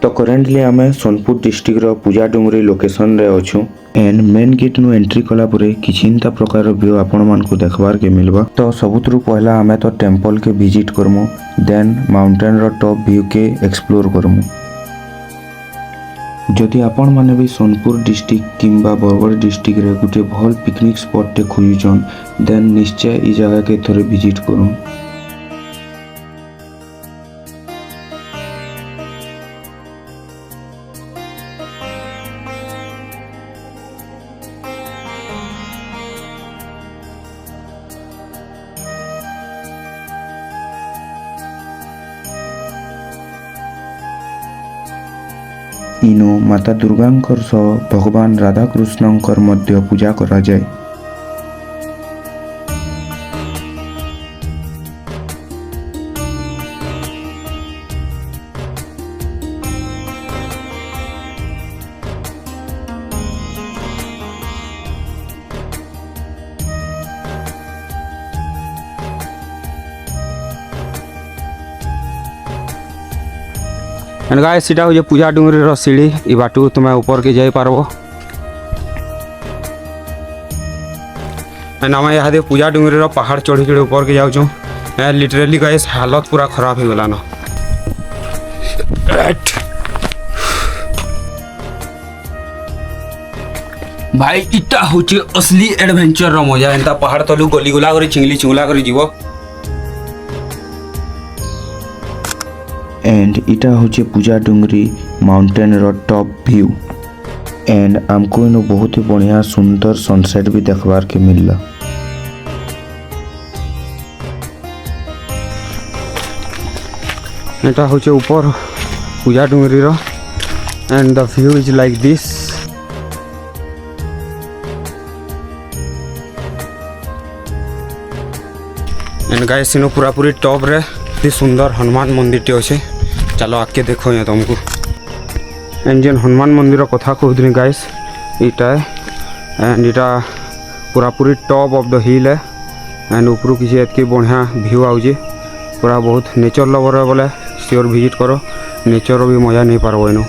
तो करेंटली आम सोनपुर डिस्ट्रिक्टर पूजा डुंगरी लोकेशन रे अच्छू एंड मेन गेट नु एंट्री कला परे किछिंता प्रकार व्यू आपण मानकु देखबार के मिलबा। तो सबुतरु पहला आमे तो टेम्पल के विजिट करमु, देन माउंटेन रो टॉप व्यू के एक्सप्लोर करमु। जदि आपण माने भी सोनपुर डिस्ट्रिक्ट किंबा बरगढ़ डिस्ट्रिक्ट रे गुटे भल पिकनिक स्पॉट टे खोजुचन देन निश्चय ई जगह के थोड़े विजिट करूँ। इनो माता दुर्गांकर सह भगवान राधाकृष्णंकर मध्य पूजा करा जाए। एंड गाइस सीटा हो पूजा डुंगरी रो सीढ़ी ई बाटू तुम ऊपर के जाई पारबो। एंड आम यहाँ पूजा डुंगरी रो पहाड़ चढ़ी चढ़ी ऊपर के जाऊँ। लिटरेली गाइस हालत पूरा खराब हो गला न। भाई इटा होचे असली एडवेंचर रो मजा। एंता पहाड़ तलू गली गुला करी चिंगली चिंगला करी जीवो। एंड इटा होचे पूजा डुंगरी माउंटेन रो टॉप व्यू एंड आमको इनो बहुत ही बढ़िया सुंदर सनसेट भी देखबार के मिलला। एटा होचे ऊपर पूजा डुंगरी रो and the view is like this. And guys इनो पूरा पूरी टॉप रे सुंदर हनुमान मंदिर टे अच्छे। चलो आके देखो ये तुमको। एंड जेन हनुमान मंदिर कथा कहूँ गाइस इटा एंड इटा पूरा पूरी टॉप ऑफ द हिल है। एंड ऊपर किसी एतकी बढ़िया व्यू आउे पूरा बहुत नेचर लवर है बोले श्योर विजिट करो। नेचर भी मजा नहीं पारबो इनो।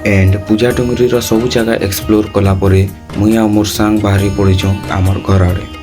एंड पूजा डुंगरी रो सब जगह एक्सप्लोर कला परे मुई आ मोर सांग बाहरी पड़ीचु आमर घर आड़े।